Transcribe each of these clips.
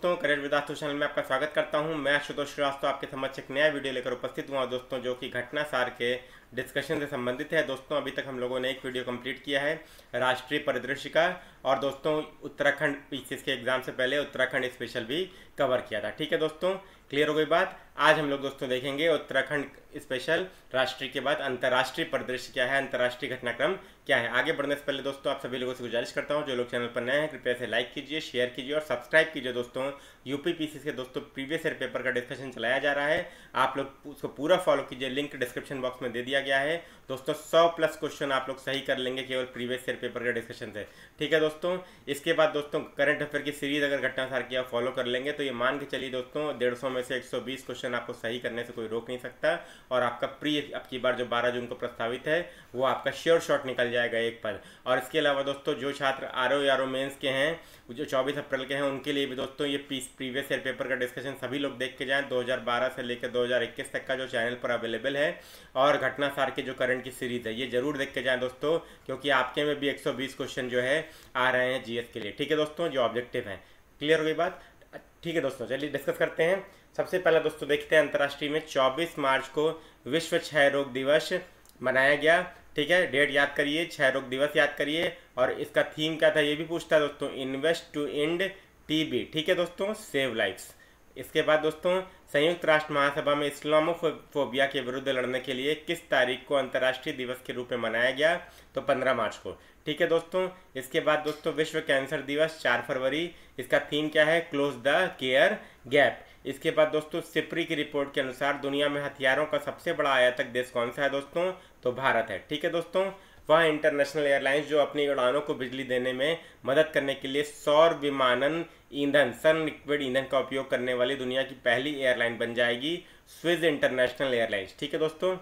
दोस्तों, career with Ashutosh channel में आपका स्वागत करता हूं। मैं आशुतोष श्रीवास्तव आपके समक्ष एक नया वीडियो लेकर उपस्थित हुआ दोस्तों, जो कि घटना सार के डिस्कशन से संबंधित है। दोस्तों अभी तक हम लोगों ने एक वीडियो कंप्लीट किया है राष्ट्रीय परिदृश्य का, और दोस्तों उत्तराखंड पीसीएस के एग्जाम से पहले उत्तराखंड स्पेशल भी कवर किया था। ठीक है दोस्तों, क्लियर हो गई बात। आज हम लोग दोस्तों देखेंगे उत्तराखंड स्पेशल, राष्ट्रीय के बाद अंतर्राष्ट्रीय परिदृश्य क्या है, अंतर्राष्ट्रीय घटनाक्रम क्या है। आगे बढ़ने से पहले दोस्तों आप सभी लोगों से गुजारिश करता हूं, जो लोग चैनल पर नए हैं कृपया से लाइक कीजिए, शेयर कीजिए और सब्सक्राइब कीजिए। दोस्तों यूपी पीसीएस के दोस्तों प्रीवियस ईयर पेपर का डिस्कशन चलाया जा रहा है, आप लोग उसको पूरा फॉलो कीजिए, लिंक डिस्क्रिप्शन बॉक्स में दे दिया गया है। दोस्तों 100+ क्वेश्चन आप लोग सही कर लेंगे केवल प्रीवियस ईयर पेपर के डिस्कशन से। ठीक है दोस्तों, इसके बाद दोस्तों करंट अफेयर की सीरीज अगर घटना सार की आप फॉलो कर लेंगे तो ये मान के चलिए दोस्तों 150 में से 120 क्वेश्चन आपको सही करने से कोई रोक नहीं सकता, और आपका प्री अब की बार जो 12 जून को प्रस्तावित है वो आपका श्योर शॉट निकल जाएगा एक पद। और इसके अलावा दोस्तों जो छात्र आरओ मेंस के हैं, जो 24 अप्रैल के हैं, उनके लिए भी दोस्तों ये प्रीवियस ईयर पेपर का डिस्कशन सभी लोग देख के जाएं। 2012 से लेकर 2021 तक का जो चैनल पर अवेलेबल है, और घटना सार के जो करंट की सीरीज है ये जरूर देख के जाएं दोस्तों, क्योंकि आपके में भी 120 क्वेश्चन जो है आ रहे हैं जीएस के लिए। ठीक है दोस्तों, जो ऑब्जेक्टिव है। क्लियर हो गई बात। ठीक है दोस्तों, चलिए डिस्कस करते हैं। सबसे पहले दोस्तों देखते हैं अंतर्राष्ट्रीय में 24 मार्च को विश्व क्षय रोग दिवस मनाया गया। ठीक है, डेट याद करिए, क्षय रोग दिवस याद करिए। और इसका थीम क्या था ये भी पूछता है दोस्तों, इन्वेस्ट टू एंड टीबी। ठीक है दोस्तों, सेव लाइफ्स। इसके बाद दोस्तों संयुक्त राष्ट्र महासभा में इस्लामोफोबिया के विरुद्ध लड़ने के लिए किस तारीख को अंतर्राष्ट्रीय दिवस के रूप में मनाया गया, तो 15 मार्च को। ठीक है दोस्तों, इसके बाद दोस्तों विश्व कैंसर दिवस 4 फरवरी, इसका थीम क्या है, क्लोज द केयर गैप। इसके बाद दोस्तों सिप्री की रिपोर्ट के अनुसार दुनिया में हथियारों का सबसे बड़ा आयातक देश कौन सा है दोस्तों, तो भारत है। ठीक है दोस्तों, वह इंटरनेशनल एयरलाइंस जो अपनी उड़ानों को बिजली देने में मदद करने के लिए सौर विमानन ईंधन सन लिक्विड ईंधन का उपयोग करने वाली दुनिया की पहली एयरलाइन बन जाएगी, स्विस इंटरनेशनल एयरलाइंस। ठीक है दोस्तों,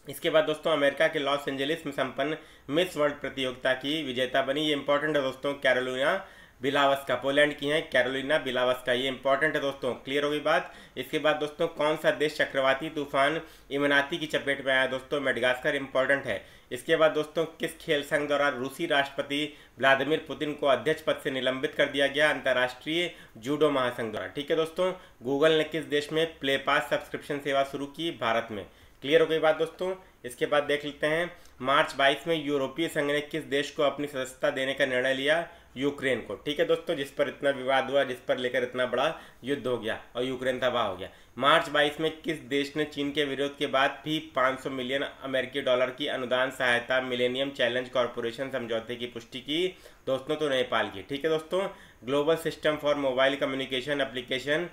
इसके बाद दोस्तों अमेरिका के लॉस एंजलिस में संपन्न मिस वर्ल्ड प्रतियोगिता की विजेता बनी, ये इंपॉर्टेंट है दोस्तों, कैरोलिना बिलावस्का, पोलैंड की है कैरोलिना बिलावस्का, ये इंपॉर्टेंट है दोस्तों। क्लियर हो गई बात। इसके बाद दोस्तों कौन सा देश चक्रवाती तूफान इमनाती की चपेट में आया दोस्तों, मेडगास्कर, इंपॉर्टेंट है। इसके बाद दोस्तों किस खेल संघ द्वारा रूसी राष्ट्रपति व्लादिमीर पुतिन को अध्यक्ष पद से निलंबित कर दिया गया, अंतर्राष्ट्रीय जूडो महासंघ द्वारा। ठीक है दोस्तों, गूगल ने किस देश में प्ले पास सब्सक्रिप्शन सेवा शुरू की, भारत में। क्लियर हो गई बात दोस्तों। इसके बाद देख लेते हैं मार्च 22 में यूरोपीय संघ ने किस देश को अपनी सदस्यता देने का निर्णय लिया, यूक्रेन को। ठीक है दोस्तों, जिस पर इतना विवाद हुआ, जिस पर लेकर इतना बड़ा युद्ध हो गया और यूक्रेन तबाह हो गया। मार्च 22 में किस देश ने चीन के विरोध के बाद भी 500 मिलियन अमेरिकी डॉलर की अनुदान सहायता मिलेनियम चैलेंज कॉरपोरेशन समझौते की पुष्टि की दोस्तों, तो नेपाल की। ठीक है दोस्तों, global system for mobile communication application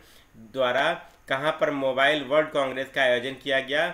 द्वारा कहाँ पर मोबाइल वर्ल्ड कांग्रेस का आयोजन किया गया,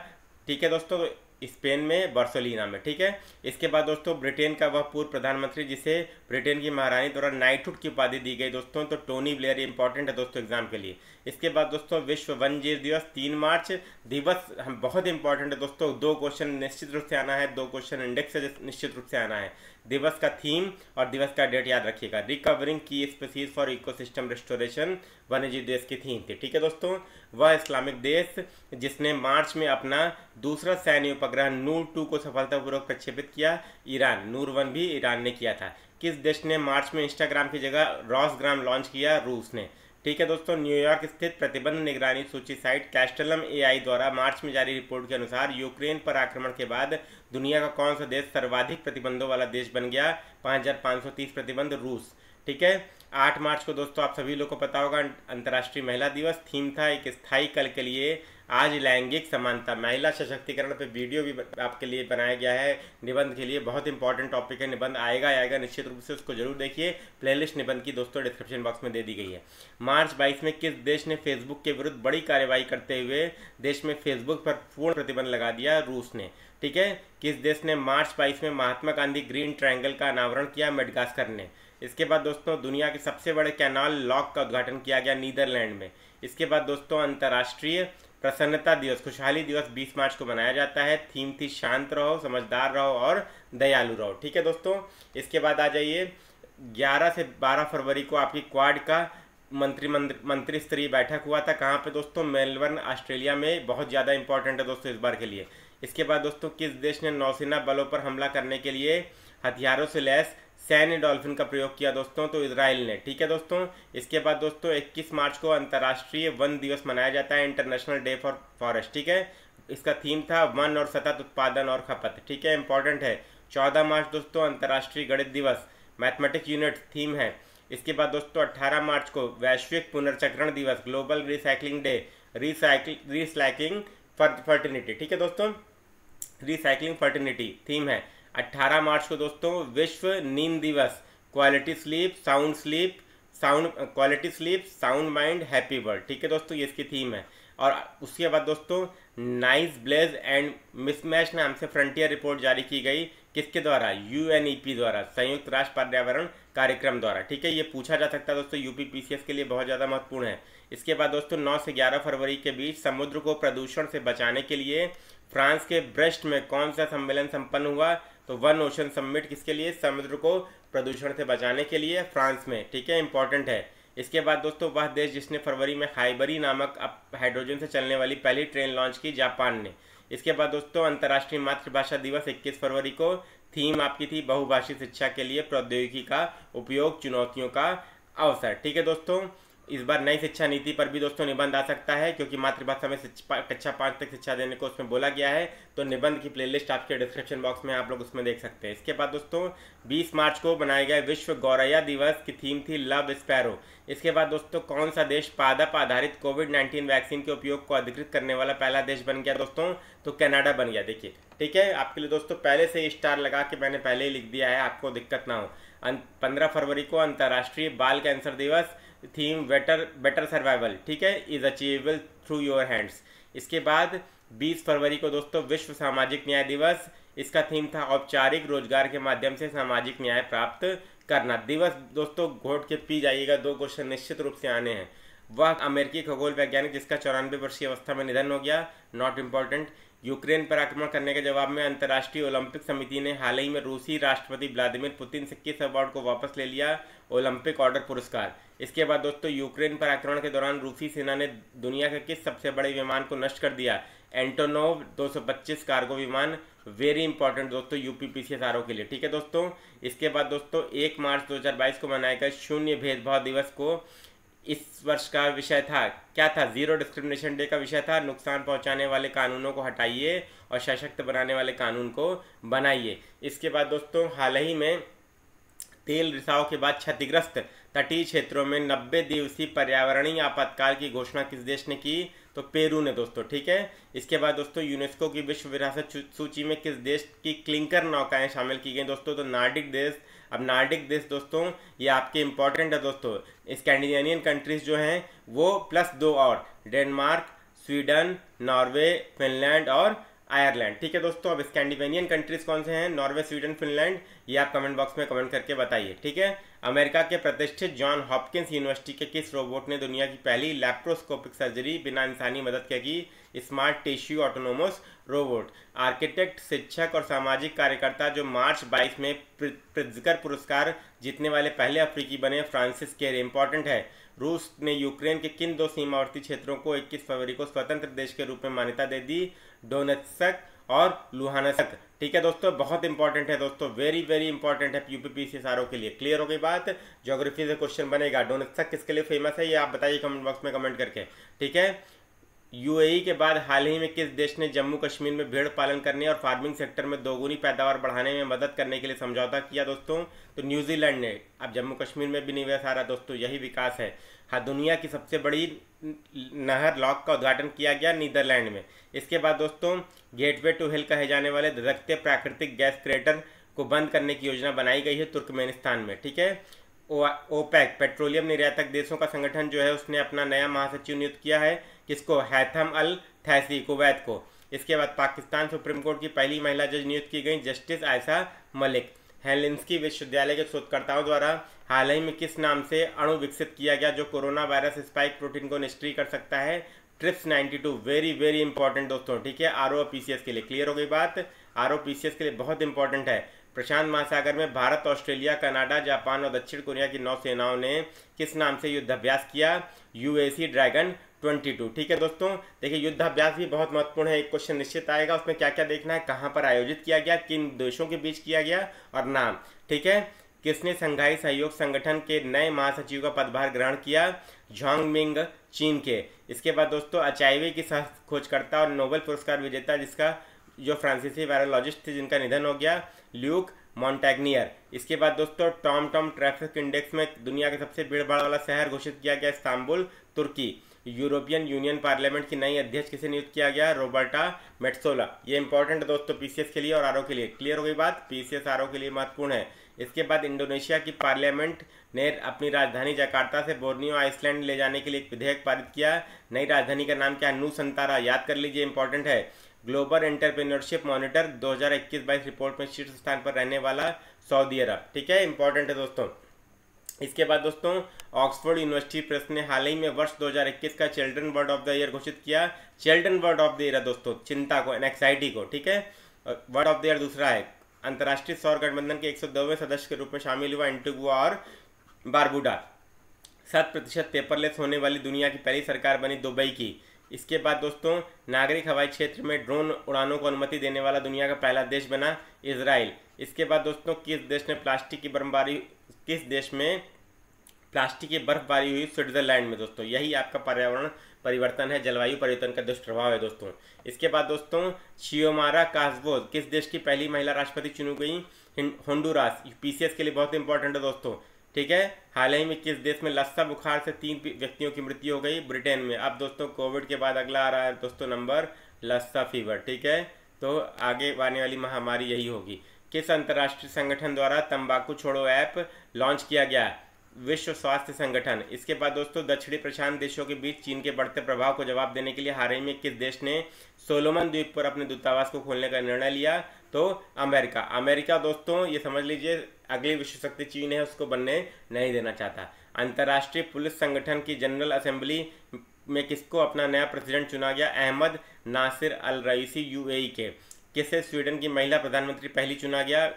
ठीक है दोस्तों, स्पेन में बार्सिलोना में। ठीक है, इसके बाद दोस्तों ब्रिटेन का वह पूर्व प्रधानमंत्री जिसे ब्रिटेन की महारानी द्वारा नाइटहुड की उपाधि दी गई दोस्तों, तो टोनी ब्लेयर, इंपॉर्टेंट है दोस्तों एग्जाम के लिए। इसके बाद दोस्तों विश्व वन्यजीव दिवस 3 मार्च दिवस हम बहुत इंपॉर्टेंट है दोस्तों, 2 क्वेश्चन निश्चित रूप से आना है, 2 क्वेश्चन इंडेक्स से निश्चित रूप से आना है। दिवस का थीम और दिवस का डेट याद रखिएगा। रिकवरिंग की स्पीसीज फॉर इकोसिस्टम रिस्टोरेशन वन्यजीव देश की थीम थी। ठीक है दोस्तों, वह इस्लामिक देश जिसने मार्च में अपना दूसरा सैन्य उपग्रह नूर 2 को सफलतापूर्वक प्रक्षेपित किया, ईरान। नूर 1 भी ईरान ने किया था। किस देश ने मार्च में इंस्टाग्राम की जगह रॉसग्राम लॉन्च किया, रूस ने। ठीक है दोस्तों, न्यूयॉर्क स्थित प्रतिबंध निगरानी सूची साइट कैस्टलम एआई द्वारा मार्च में जारी रिपोर्ट के अनुसार यूक्रेन पर आक्रमण के बाद दुनिया का कौन सा देश सर्वाधिक प्रतिबंधों वाला देश बन गया, 5530 प्रतिबंध, रूस। ठीक है, 8 मार्च को दोस्तों आप सभी लोग को पता होगा अंतर्राष्ट्रीय महिला दिवस, थीम था एक स्थायी कल के लिए आज लैंगिक समानता, महिला सशक्तिकरण पे वीडियो भी आपके लिए बनाया गया है निबंध के लिए, बहुत इंपॉर्टेंट टॉपिक है, निबंध आएगा निश्चित रूप से, उसको जरूर देखिए। प्लेलिस्ट निबंध की दोस्तों डिस्क्रिप्शन बॉक्स में दे दी गई है। मार्च 22 में किस देश ने फेसबुक के विरुद्ध बड़ी कार्रवाई करते हुए देश में फेसबुक पर पूर्ण प्रतिबंध लगा दिया, रूस ने। ठीक है, किस देश ने मार्च 22 में महात्मा गांधी ग्रीन ट्रायंगल का अनावरण किया, मेडगास्कर ने। इसके बाद दोस्तों दुनिया के सबसे बड़े कैनाल लॉक का उद्घाटन किया गया, नीदरलैंड में। इसके बाद दोस्तों अंतर्राष्ट्रीय प्रसन्नता दिवस, खुशहाली दिवस 20 मार्च को मनाया जाता है, थीम थी शांत रहो, समझदार रहो और दयालु रहो। ठीक है दोस्तों, इसके बाद आ जाइए 11 से 12 फरवरी को आपकी क्वाड का मंत्री स्तरीय बैठक हुआ था, कहाँ पे दोस्तों, मेलबर्न, ऑस्ट्रेलिया में। बहुत ज़्यादा इंपॉर्टेंट है दोस्तों इस बार के लिए। इसके बाद दोस्तों किस देश ने नौसेना बलों पर हमला करने के लिए हथियारों से लैस सैन्य डॉल्फिन का प्रयोग किया दोस्तों? तो इजराइल ने। ठीक है दोस्तों। इसके बाद दोस्तों 21 मार्च को अंतर्राष्ट्रीय वन दिवस मनाया जाता है, इंटरनेशनल डे फॉर फॉरेस्ट। ठीक है, इसका थीम था वन और सतत उत्पादन और खपत। ठीक है, इंपॉर्टेंट है। 14 मार्च दोस्तों अंतर्राष्ट्रीय गणित दिवस, मैथमेटिक्स यूनिट थीम है। इसके बाद दोस्तों 18 मार्च को वैश्विक पुनर्चक्रण दिवस, global recycling day, recycling fraternity. ठीक है दोस्तों, रिसाइकलिंग फर्टिनिटी थीम है। 18 मार्च को दोस्तों विश्व नींद दिवस, quality sleep sound mind happy world. ठीक है दोस्तों, ये इसकी थीम है। और उसके बाद दोस्तों नाइस ब्लेज एंड मिसमैच नाम से फ्रंटियर रिपोर्ट जारी की गई, किसके द्वारा? यूएनईपी द्वारा, संयुक्त राष्ट्र पर्यावरण कार्यक्रम द्वारा। ठीक है, ये पूछा जा सकता है दोस्तों, यूपीपीसीएस के लिए बहुत ज़्यादा महत्वपूर्ण है। इसके बाद दोस्तों 9 से 11 फरवरी के बीच समुद्र को प्रदूषण से बचाने के लिए फ्रांस के ब्रेस्ट में कौन सा सम्मेलन संपन्न हुआ? तो वन ओशन समिट, किसके लिए? समुद्र को प्रदूषण से बचाने के लिए, फ्रांस में। ठीक है, इंपॉर्टेंट है। इसके बाद दोस्तों वह देश जिसने फरवरी में हाइबरी नामक हाइड्रोजन से चलने वाली पहली ट्रेन लॉन्च की, जापान ने। इसके बाद दोस्तों अंतर्राष्ट्रीय मातृभाषा दिवस 21 फरवरी को, थीम आपकी थी बहुभाषी शिक्षा के लिए प्रौद्योगिकी का उपयोग, चुनौतियों का अवसर। ठीक है दोस्तों, इस बार नई शिक्षा नीति पर भी दोस्तों निबंध आ सकता है, क्योंकि मातृभाषा में कक्षा 5 तक शिक्षा देने को उसमें बोला गया है। तो निबंध की प्लेलिस्ट आपके डिस्क्रिप्शन बॉक्स में आप लोग उसमें देख सकते हैं। इसके बाद दोस्तों 20 मार्च को बनाया गया विश्व गौरैया दिवस की थीम थी लव स्पैरो। इसके बाद दोस्तों कौन सा देश पादप आधारित कोविड-19 वैक्सीन के उपयोग को अधिकृत करने वाला पहला देश बन गया दोस्तों? तो कनाडा बन गया। देखिए, ठीक है, आपके लिए दोस्तों पहले से स्टार लगा के मैंने पहले ही लिख दिया है, आपको दिक्कत ना हो। 15 फरवरी को अंतर्राष्ट्रीय बाल कैंसर दिवस, थीम बेटर सर्वाइवल। ठीक है, is achievable through your hands. इसके बाद 20 फरवरी को दोस्तों विश्व सामाजिक न्याय दिवस, इसका थीम था औपचारिक रोजगार के माध्यम से सामाजिक न्याय प्राप्त करना। दिवस दोस्तों घोट के पी जाइएगा, 2 क्वेश्चन निश्चित रूप से आने हैं। वह अमेरिकी खगोल वैज्ञानिक जिसका 94 वर्षीय अवस्था में निधन हो गया, नॉट इम्पॉर्टेंट। यूक्रेन पर आक्रमण करने के जवाब में अंतर्राष्ट्रीय ओलंपिक समिति ने हाल ही में रूसी राष्ट्रपति व्लादिमीर पुतिन से किस अवार्ड को वापस ले लिया? ओलंपिक ऑर्डर पुरस्कार। इसके बाद दोस्तों यूक्रेन पर आक्रमण के दौरान रूसी सेना ने दुनिया के किस सबसे बड़े विमान को नष्ट कर दिया? एंटोनोव 225 कार्गो विमान। वेरी इंपॉर्टेंट दोस्तों यूपीपीसीएस आरओ के लिए। ठीक है दोस्तों, इसके बाद दोस्तों 1 मार्च 2022 को मनाया गया शून्य भेदभाव दिवस को, इस वर्ष का विषय था, क्या था? जीरो डिस्क्रिमिनेशन डे का विषय था, नुकसान पहुंचाने वाले कानूनों को हटाइए और सशक्त बनाने वाले कानून को बनाइए। इसके बाद दोस्तों हाल ही में तेल रिसाव के बाद क्षतिग्रस्त तटीय क्षेत्रों में 90 दिवसीय पर्यावरणीय आपातकाल की घोषणा किस देश ने की? तो पेरू ने दोस्तों। ठीक है, इसके बाद दोस्तों यूनेस्को की विश्व विरासत सूची में किस देश की क्लिंकर नौकाएं शामिल की गई दोस्तों? तो नार्डिक देश। अब नार्डिक देश दोस्तों ये आपके इंपॉर्टेंट है दोस्तों, स्कैंडिनेवियन कंट्रीज जो हैं वो +2 और, डेनमार्क, स्वीडन, नॉर्वे, फिनलैंड और आयरलैंड। ठीक है दोस्तों, अब स्कैंडिनेवियन कंट्रीज कौन से हैं? नॉर्वे, स्वीडन, फिनलैंड, ये आप कमेंट बॉक्स में कमेंट करके बताइए। ठीक है, अमेरिका के प्रतिष्ठित जॉन हॉपकिंस यूनिवर्सिटी के किस रोबोट ने दुनिया की पहली लैप्रोस्कोपिक सर्जरी बिना इंसानी मदद के की? Smart tissue autonomous robot. Architect, शिक्षक और सामाजिक कार्यकर्ता जो मार्च 22 में प्रित्जकर पुरस्कार जीतने वाले पहले अफ्रीकी बने, फ्रांसिस केरे। इंपॉर्टेंट है, रूस ने यूक्रेन के किन 2 सीमावर्ती क्षेत्रों को 21 फरवरी को स्वतंत्र देश के रूप में मान्यता दे दी? डोनेत्स्क और लुहानस्क। ठीक है दोस्तों, बहुत इंपॉर्टेंट है दोस्तों, वेरी वेरी इंपॉर्टेंट है यूपीपीसीएस आरओ के लिए। क्लियर हो गई बात? ज्योग्राफी से क्वेश्चन बनेगा। डोनेत्स्क किसके लिए फेमस है ये आप बताइए कमेंट बॉक्स में कमेंट करके। ठीक है, यूएई के बाद हाल ही में किस देश ने जम्मू कश्मीर में भेड़ पालन करने और फार्मिंग सेक्टर में दोगुनी पैदावार बढ़ाने में मदद करने के लिए समझौता किया दोस्तों? तो न्यूजीलैंड ने। अब जम्मू कश्मीर में भी निवेश आ रहा दोस्तों, यही विकास है। हाँ, दुनिया की सबसे बड़ी नहर लॉक का उद्घाटन किया गया नीदरलैंड में। इसके बाद दोस्तों गेटवे टू हिल कहे जाने वाले धधकते प्राकृतिक गैस क्रेटर को बंद करने की योजना बनाई गई है तुर्कमेनिस्तान में। ठीक है, ओपेक पेट्रोलियम निर्यातक देशों का संगठन जो है उसने अपना नया महासचिव नियुक्त किया है, किसको? हैथम अल थैसी, कुवैत को। इसके बाद पाकिस्तान सुप्रीम कोर्ट की पहली महिला जज नियुक्त की गई, जस्टिस आयशा मलिक। हेलेंस्की विश्वविद्यालय के शोधकर्ताओं द्वारा हाल ही में किस नाम से अणु विकसित किया गया जो कोरोना वायरस स्पाइक प्रोटीन को निष्क्रिय कर सकता है? ट्रिप्स 92। वेरी वेरी इंपॉर्टेंट दोस्तों। ठीक है, आरओपीसीएस के लिए। क्लियर हो गई बात? आरओपीसीएस के लिए बहुत इंपॉर्टेंट है। प्रशांत महासागर में भारत, ऑस्ट्रेलिया, कनाडा, जापान और दक्षिण कोरिया की नौसेनाओं ने किस नाम से युद्धाभ्यास किया? UAC dragon 22। ठीक है दोस्तों, देखिए युद्धाभ्यास भी बहुत महत्वपूर्ण है, एक क्वेश्चन निश्चित आएगा, उसमें क्या क्या देखना है, कहाँ पर आयोजित किया गया, किन देशों के बीच किया गया और नाम। ठीक है, किसने शंघाई सहयोग संगठन के नए महासचिव का पदभार ग्रहण किया? झांगमिंग, चीन के। इसके बाद दोस्तों एचआईवी की सह खोजकर्ता और नोबेल पुरस्कार विजेता जिसका जो फ्रांसीसी वायरोलॉजिस्ट थे जिनका निधन हो गया, ल्यूक मॉन्टैग्नियर। इसके बाद दोस्तों टॉम ट्रैफिक इंडेक्स में दुनिया का सबसे भीड़ भाड़ वाला शहर घोषित किया गया इस्तांबुल, तुर्की। यूरोपियन यूनियन पार्लियामेंट की नई अध्यक्ष किसे नियुक्त किया गया? Roberta Metsola. ये इंपॉर्टेंट है दोस्तों पीसीएस के लिए और आरओ के लिए। क्लियर हो गई बात? पीसीएस आरओ के लिए महत्वपूर्ण है। इसके बाद इंडोनेशिया की पार्लियामेंट ने अपनी राजधानी जकार्ता से बोर्नियो आइसलैंड ले जाने के लिए एक विधेयक पारित किया। नई राजधानी का नाम क्या है? नूसंतारा। याद कर लीजिए, इंपॉर्टेंट है। ग्लोबल एंटरप्रेन्योरशिप मॉनिटर 2021-22 रिपोर्ट में शीर्ष स्थान पर रहने वाला सऊदी अरब। ठीक है, इंपॉर्टेंट है दोस्तों। इसके बाद दोस्तों ऑक्सफोर्ड यूनिवर्सिटी प्रेस ने हाल ही में वर्ष 2021 का children word of the year घोषित किया। Children word of the year है दोस्तों चिंता को, एंग्जाइटी को। ठीक है, वर्ड ऑफ द ईयर दूसरा है। अंतर्राष्ट्रीय सौर गठबंधन के 102वें सदस्य के रूप में शामिल हुआ एंटीगुआ और बारबुडा। 100% पेपरलेस होने वाली दुनिया की पहली सरकार बनी दुबई की। इसके बाद दोस्तों नागरिक हवाई क्षेत्र में ड्रोन उड़ानों को अनुमति देने वाला दुनिया का पहला देश बना इजराइल। इसके बाद दोस्तों किस देश में प्लास्टिक की बर्फबारी हुई? स्विट्जरलैंड में दोस्तों। यही आपका पर्यावरण परिवर्तन है, जलवायु परिवर्तन का दुष्प्रभाव है दोस्तों। इसके बाद दोस्तों शियोमारा कास्बोज किस देश की पहली महिला राष्ट्रपति चुनी गई? होंडुरास। पीसीएस के लिए बहुत इंपॉर्टेंट है दोस्तों। ठीक है, हाल ही में किस देश में लस्सा बुखार से 3 व्यक्तियों की मृत्यु हो गई? ब्रिटेन में। अब दोस्तों कोविड के बाद अगला आ रहा है दोस्तों नंबर लस्सा फीवर। ठीक है, तो आगे आने वाली महामारी यही होगी। किस अंतर्राष्ट्रीय संगठन द्वारा तंबाकू छोड़ो ऐप लॉन्च किया गया? विश्व स्वास्थ्य संगठन। इसके बाद दोस्तों दक्षिणी प्रशांत देशों के बीच चीन के बढ़ते प्रभाव को जवाब देने के लिए हाल ही में किस देश ने सोलोमन द्वीप पर अपने दूतावास को खोलने का निर्णय लिया? तो अमेरिका दोस्तों ये समझ लीजिए अगली विश्व शक्ति चीन है, उसको बनने नहीं देना चाहता। अंतर्राष्ट्रीय पुलिस संगठन की जनरल असेंबली में किसको अपना नया प्रेसिडेंट चुना गया? अहमद नासिर अल रईसी यूएई के। किसे स्वीडन की महिला प्रधानमंत्री पहली चुना गया?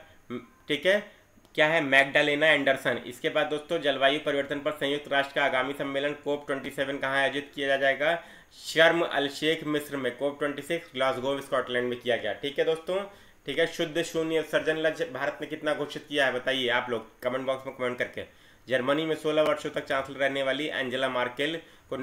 ठीक है, क्या है? Magdalena Andersson. इसके बाद दोस्तों जलवायु परिवर्तन पर संयुक्त राष्ट्र का आगामी सम्मेलन COP27 कहाँ आयोजित किया जाएगा? शर्म अल शेख मिस्र में। COP26 ग्लासगो स्कॉटलैंड में किया गया। ठीक है दोस्तों। ठीक है, शुद्ध शून्य उत्सर्जन लक्ष्य भारत ने कितना घोषित किया है बताइए आप लोग कमेंट बॉक्स में कमेंट करके। जर्मनी में 16 वर्षों तक चांसलर रहने वाली एंजेला मार्केल को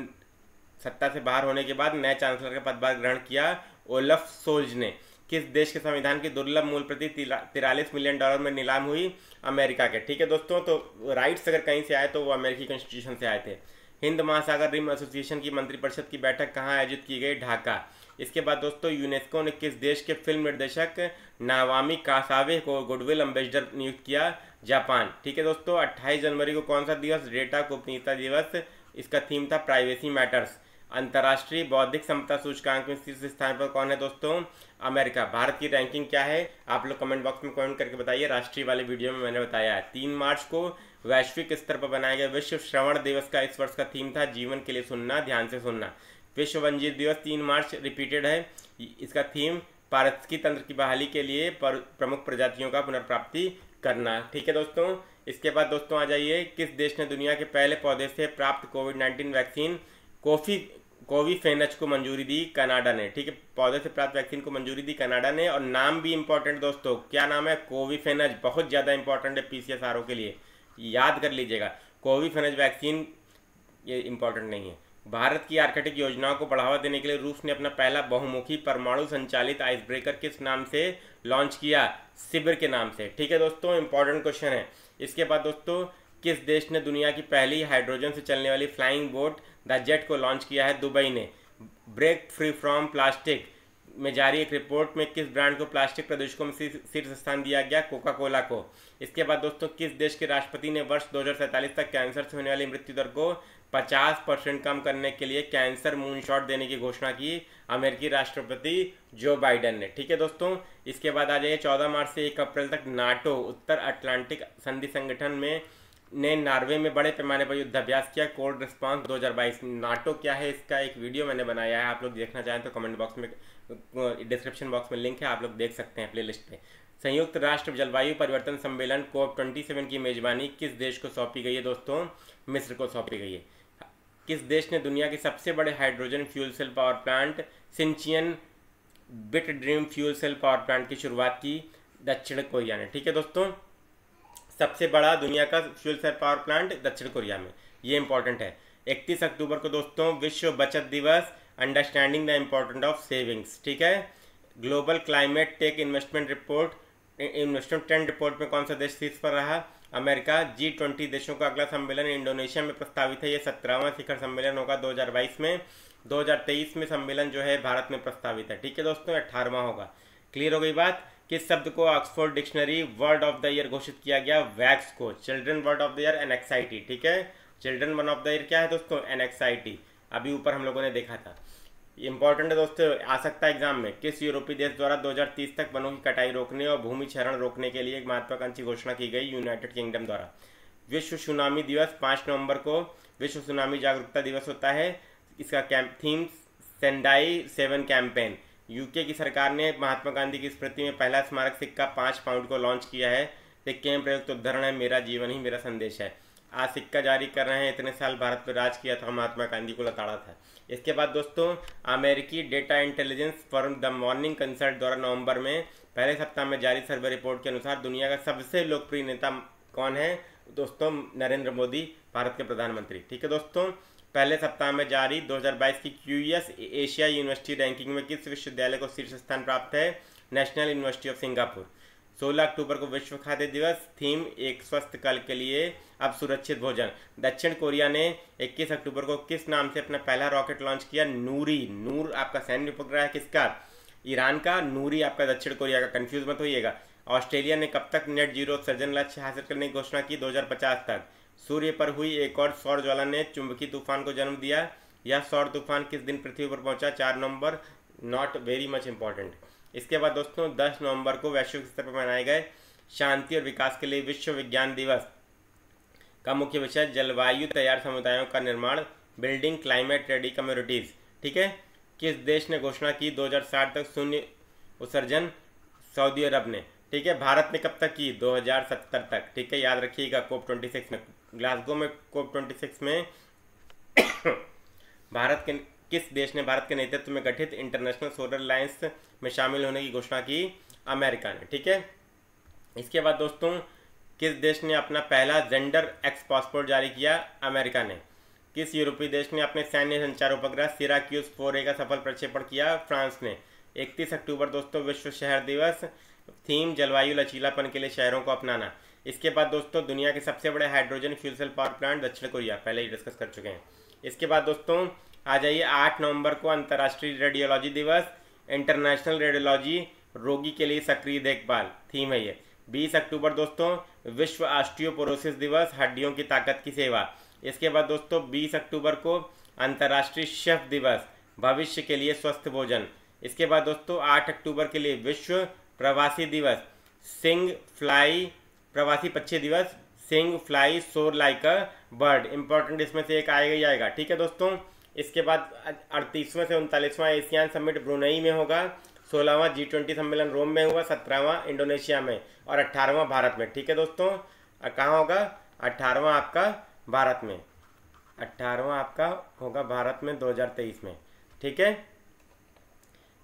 सत्ता से बाहर होने के बाद नए चांसलर का पदभार ग्रहण किया ओलफ सोल्ज ने। किस देश के संविधान की दुर्लभ मूल प्रति $43 मिलियन में नीलाम हुई? अमेरिका के। ठीक है दोस्तों, तो राइट्स अगर कहीं से आए तो वो अमेरिकी कॉन्स्टिट्यूशन से आए थे। हिंद महासागर रिम एसोसिएशन की मंत्रिपरिषद की बैठक कहाँ आयोजित की गई? ढाका। इसके बाद दोस्तों यूनेस्को ने किस देश के फिल्म निर्देशक नावामी कासावे को गुडविल एम्बेसडर नियुक्त किया? जापान। ठीक है दोस्तों, 28 जनवरी को कौन सा दिवस? डेटा गोपनीयता दिवस। इसका थीम था प्राइवेसी मैटर्स। अंतर्राष्ट्रीय बौद्धिक संपदा सूचकांक में शीर्ष स्थान पर कौन है दोस्तों? अमेरिका। भारत की रैंकिंग क्या है? आप लोग कमेंट बॉक्स में कमेंट करके बताइए। राष्ट्रीय वाले वीडियो में मैंने बताया है। 3 मार्च को वैश्विक स्तर पर बनाया गया विश्व श्रवण दिवस का इस वर्ष का थीम था जीवन के लिए सुनना, ध्यान से सुनना। विश्व वन्यजीव दिवस 3 मार्च रिपीटेड है। इसका थीम पारिस्थितिकी तंत्र की बहाली के लिए प्रमुख प्रजातियों का पुनर्प्राप्ति करना। ठीक है दोस्तों। इसके बाद दोस्तों आ जाइए, किस देश ने दुनिया के पहले पौधे से प्राप्त कोविड-19 वैक्सीन कोवीफेनज को मंजूरी दी? कनाडा ने। ठीक है, पौधे से प्राप्त वैक्सीन को मंजूरी दी कनाडा ने। और नाम भी इंपॉर्टेंट दोस्तों, क्या नाम है? कोवीफेनज। बहुत ज़्यादा इंपॉर्टेंट है पीसीएस आरओ के लिए, याद कर लीजिएगा। कोवीफेनज वैक्सीन ये इंपॉर्टेंट नहीं है। भारत की आर्कटिक योजनाओं को बढ़ावा देने के लिए रूस ने अपना पहला बहुमुखी परमाणु संचालित आइस ब्रेकर किस नाम से लॉन्च किया? सिबिर के नाम से। ठीक है दोस्तों, इंपॉर्टेंट क्वेश्चन है। इसके बाद दोस्तों किस देश ने दुनिया की पहली हाइड्रोजन से चलने वाली फ्लाइंग बोट द जेट को लॉन्च किया है? दुबई ने। ब्रेक फ्री फ्रॉम प्लास्टिक में जारी एक रिपोर्ट में किस ब्रांड को प्लास्टिक प्रदूषकों में शीर्ष स्थान दिया गया? कोका कोला को। इसके बाद दोस्तों किस देश के राष्ट्रपति ने वर्ष 2047 तक कैंसर से होने वाली मृत्यु दर को 50% कम करने के लिए कैंसर मूनशॉट देने की घोषणा की? अमेरिकी राष्ट्रपति जो बाइडेन ने। ठीक है दोस्तों। इसके बाद आ जाइए 14 मार्च से 1 अप्रैल तक नाटो उत्तर अटलांटिक संधि संगठन ने नॉर्वे में बड़े पैमाने पर युद्धाभ्यास किया। Cold response 2022। नाटो क्या है इसका एक वीडियो मैंने बनाया है, आप लोग देखना चाहें तो कमेंट बॉक्स में डिस्क्रिप्शन बॉक्स में लिंक है, आप लोग देख सकते हैं प्ले लिस्ट पे। संयुक्त राष्ट्र जलवायु परिवर्तन सम्मेलन COP27 की मेजबानी किस देश को सौंपी गई है दोस्तों? मिस्र को सौंपी गई है। किस देश ने दुनिया के सबसे बड़े hydrogen fuel cell power plant सिंचियन बिट dream fuel cell power plant की शुरुआत की? दक्षिण कोरिया ने। ठीक है दोस्तों। सबसे बड़ा दुनिया का फ्यूल सेल पावर प्लांट दक्षिण कोरिया में, ये इंपॉर्टेंट है। 31 अक्टूबर को दोस्तों विश्व बचत दिवस, understanding the important of savings, ठीक है। Global climate tech investment trend report में कौन सा देश शीर्ष पर रहा? अमेरिका। G20 देशों का अगला सम्मेलन इंडोनेशिया में प्रस्तावित है, ये 17वां शिखर सम्मेलन होगा 2022 में। 2023 में सम्मेलन जो है भारत में प्रस्तावित है, ठीक है दोस्तों, 18वां होगा। क्लियर हो गई बात? किस शब्द को Oxford dictionary word of the year घोषित किया गया? वैक्स को। Children word of the year anxiety, ठीक है। Children one of the year क्या है दोस्तों? एनएक्साइटी। अभी ऊपर हम लोगों ने देखा था, इंपॉर्टेंट है दोस्तों, आ सकता है एग्जाम में। किस यूरोपीय देश द्वारा 2030 तक वनों की कटाई रोकने और भूमि क्षरण रोकने के लिए एक महत्वाकांक्षी घोषणा की गई? यूनाइटेड किंगडम द्वारा। विश्व सुनामी दिवस 5 नवंबर को विश्व सुनामी जागरूकता दिवस होता है। इसका थीम सेंडाई 7 कैंपेन। यूके की सरकार ने महात्मा गांधी की स्मृति में पहला स्मारक सिक्का 5 पाउंड को लॉन्च किया है। सिक्के में प्रयुक्त उदाहरण है मेरा जीवन ही मेरा संदेश है। आज सिक्का जारी कर रहे हैं, इतने साल भारत पर राज किया था, महात्मा गांधी को लताड़ा था। इसके बाद दोस्तों अमेरिकी data intelligence firm the morning consult द्वारा नवंबर में पहले सप्ताह में जारी सर्वे रिपोर्ट के अनुसार दुनिया का सबसे लोकप्रिय नेता कौन है दोस्तों? नरेंद्र मोदी, भारत के प्रधानमंत्री, ठीक है दोस्तों। पहले सप्ताह में जारी 2022 की क्यूएस एशिया यूनिवर्सिटी रैंकिंग में किस विश्वविद्यालय को शीर्ष स्थान प्राप्त है? National university of Singapore. 16 अक्टूबर को विश्व खाद्य दिवस, थीम एक स्वस्थ कल के लिए अब सुरक्षित भोजन। दक्षिण कोरिया ने 21 अक्टूबर को किस नाम से अपना पहला रॉकेट लॉन्च किया? नूरी। नूर आपका सैन्य उपग्रह है, किसका? ईरान का। नूरी आपका दक्षिण कोरिया का, कंफ्यूज मत होइएगा। ऑस्ट्रेलिया ने कब तक नेट जीरो उत्सर्जन लक्ष्य हासिल करने की घोषणा की? 2050 तक। सूर्य पर हुई एक और सौर ज्वाला ने चुंबकीय तूफान को जन्म दिया। यह सौर तूफान किस दिन पृथ्वी पर पहुंचा? 4 नवंबर। Not very much important. इसके बाद दोस्तों 10 नवंबर को वैश्विक स्तर पर मनाए गए शांति और विकास के लिए विश्व विज्ञान दिवस का मुख्य विषय जलवायु तैयार समुदायों का निर्माण, बिल्डिंग क्लाइमेट रेडी कम्युनिटीज, ठीक है। किस देश ने घोषणा की 2060 तक शून्य उत्सर्जन? सऊदी अरब ने, ठीक है। भारत ने कब तक की? 2070 तक, ठीक है, याद रखिएगा। COP 26 में, ग्लासगो में COP 26 में भारत के किस देश ने भारत के नेतृत्व में गठित इंटरनेशनल सोलर अलायंस में शामिल होने की घोषणा की? अमेरिका ने, ठीक है। इसके बाद दोस्तों किस देश ने अपना पहला जेंडर एक्स पासपोर्ट जारी किया? अमेरिका ने। किस यूरोपीय देश ने अपने सैन्य संचार उपग्रह सिराक्यूज 4A का सफल प्रक्षेपण किया? फ्रांस ने। 31 अक्टूबर दोस्तों विश्व शहर दिवस, थीम जलवायु लचीलापन के लिए शहरों को अपनाना। इसके बाद दोस्तों दुनिया के सबसे बड़े hydrogen fuel cell power plant दक्षिण कोरिया, पहले ही डिस्कस कर चुके हैं। इसके बाद दोस्तों आ जाइए 8 नवंबर को अंतर्राष्ट्रीय रेडियोलॉजी दिवस, इंटरनेशनल रेडियोलॉजी, रोगी के लिए सक्रिय देखभाल, थीम है ये। 20 अक्टूबर दोस्तों विश्व ऑस्टियोपोरोसिस दिवस, हड्डियों की ताकत की सेवा। इसके बाद दोस्तों 20 अक्टूबर को अंतर्राष्ट्रीय शेफ दिवस, भविष्य के लिए स्वस्थ भोजन। इसके बाद दोस्तों 8 अक्टूबर के लिए विश्व प्रवासी दिवस, सिंग फ्लाई प्रवासी पक्षी दिवस, सिंग फ्लाई सोर लाइक अ बर्ड। इंपॉर्टेंट इसमें से एक आएगा ही आएगा, ठीक है दोस्तों। इसके बाद 38वां से 39वां एशियान समिट ब्रुनई में होगा, 16वां G20 सम्मेलन रोम में हुआ, 17वां इंडोनेशिया में और 18वां भारत में, ठीक है दोस्तों। कहाँ होगा? 18वां आपका भारत में, 18वां आपका होगा भारत में 2023 में, ठीक है।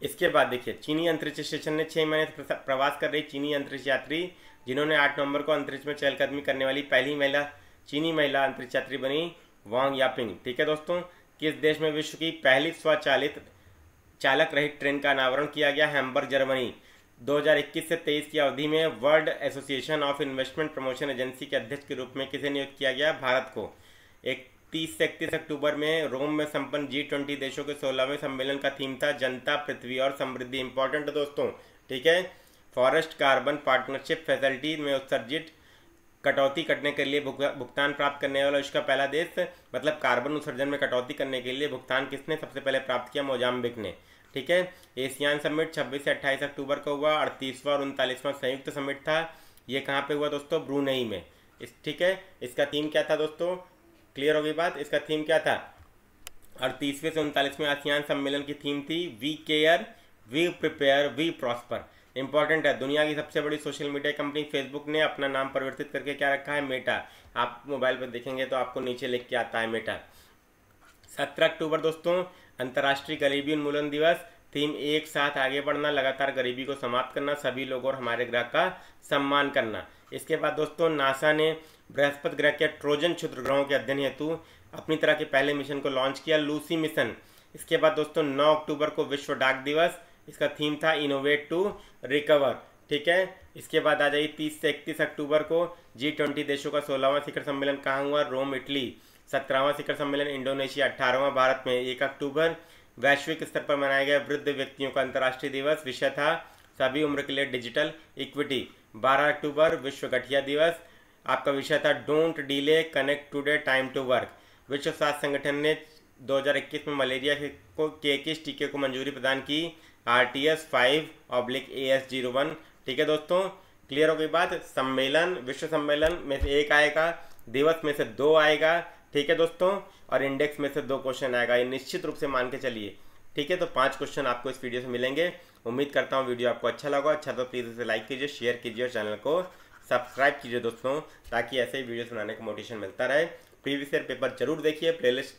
इसके बाद देखिए चीनी अंतरिक्ष स्टेशन ने 6 महीने प्रवास कर रही चीनी अंतरिक्ष यात्री जिन्होंने 8 नवंबर को अंतरिक्ष में चहलकदमी करने वाली पहली चीनी महिला अंतरिक्ष यात्री बनी वांग यापिंग, ठीक है दोस्तों। किस देश में विश्व की पहली स्वचालित चालक रहित ट्रेन का अनावरण किया गया? Hamburg, Germany. 2021 से 23 की अवधि में world association of investment promotion agency के अध्यक्ष के रूप में किसे नियुक्त किया गया? भारत को। 30 से 31 अक्टूबर में रोम में संपन्न G20 देशों के 16वें सम्मेलन का थीम था जनता, पृथ्वी और समृद्धि। इंपॉर्टेंट है दोस्तों, ठीक है। फॉरेस्ट कार्बन पार्टनरशिप फैसिलिटी में उत्सर्जित कटौती करने के लिए भुगतान प्राप्त करने वाला विश्व का पहला देश, मतलब कार्बन उत्सर्जन में कटौती करने के लिए भुगतान किसने सबसे पहले प्राप्त किया? मोजाम्बिक ने, ठीक है। एशियान समिट 26 से 28 अक्टूबर को हुआ, 38वां और 39वां संयुक्त समिट था। ये कहाँ पे हुआ दोस्तों? ब्रुनई में, ठीक है। इसका थीम क्या था दोस्तों? क्लियर हो गई बात? इसका थीम क्या था? 38वें से 39वें आसियान सम्मेलन की थीम थी we care, we prepare, we prosper. Important है, दुनिया की सबसे बड़ी सोशल मीडिया कंपनी फेसबुक ने अपना नाम परिवर्तित करके क्या रखा है? मेटा। आप मोबाइल पर देखेंगे तो आपको नीचे लिख के आता है मेटा। 17 अक्टूबर दोस्तों अंतर्राष्ट्रीय गरीबी उन्मूलन दिवस, थीम एक साथ आगे बढ़ना, लगातार गरीबी को समाप्त करना, सभी लोगों और हमारे ग्रह का सम्मान करना। इसके बाद दोस्तों नासा ने बृहस्पति ग्रह के ट्रोजन क्षुद्र ग्रहों के अध्ययन हेतु अपनी तरह के पहले मिशन को लॉन्च किया, लूसी मिशन। इसके बाद दोस्तों 9 अक्टूबर को विश्व डाक दिवस, इसका थीम था इनोवेट टू रिकवर। ठीक है, इसके बाद आ जाइए 30 से 31 अक्टूबर को G20 देशों का 16वां शिखर सम्मेलन कहाँ हुआ, रोम इटली। 17वां शिखर सम्मेलन इंडोनेशिया, 18वां भारत में। 1 अक्टूबर वैश्विक स्तर पर मनाया गया वृद्ध व्यक्तियों का अंतर्राष्ट्रीय दिवस, विषय था सभी उम्र के लिए डिजिटल इक्विटी। 12 अक्टूबर विश्व गठिया दिवस, आपका विषय था don't delay connect today time to work. विश्व स्वास्थ्य संगठन ने 2021 में मलेरिया के किस टीके को मंजूरी प्रदान की, RTS 5/AS01। ठीक है दोस्तों, क्लियर हो गई बात। सम्मेलन, विश्व सम्मेलन में से एक आएगा, दिवस में से 2 आएगा। ठीक है दोस्तों, और इंडेक्स में से 2 क्वेश्चन आएगा, ये निश्चित रूप से मान के चलिए। ठीक है, तो 5 क्वेश्चन आपको इस वीडियो से मिलेंगे। उम्मीद करता हूँ वीडियो आपको अच्छा लगा। अच्छा तो प्लीज़ इसे लाइक कीजिए, शेयर कीजिए और चैनल को सब्सक्राइब कीजिए दोस्तों, ताकि ऐसे ही वीडियो बनाने का मोटिवेशन मिलता रहे। प्रीवियस ईयर पेपर जरूर देखिए, प्लेलिस्ट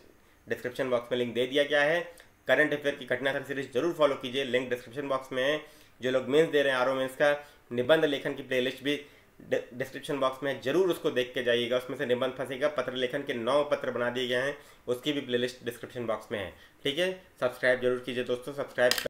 डिस्क्रिप्शन बॉक्स में लिंक दे दिया गया है। करंट अफेयर की घटनाक्रम सीरीज जरूर फॉलो कीजिए, लिंक डिस्क्रिप्शन बॉक्स में है। जो लोग मेंस दे रहे हैं, आरओ मेंस का निबंध लेखन की प्लेलिस्ट भी डिस्क्रिप्शन बॉक्स में जरूर उसको देख के जाइएगा। उसमें से निबंध फंसेगा, पत्र लेखन के 9 पत्र बना दिए गए हैं, उसकी भी प्लेलिस्ट डिस्क्रिप्शन बॉक्स में है। ठीक है, सब्सक्राइब जरूर कीजिए दोस्तों, सब्सक्राइब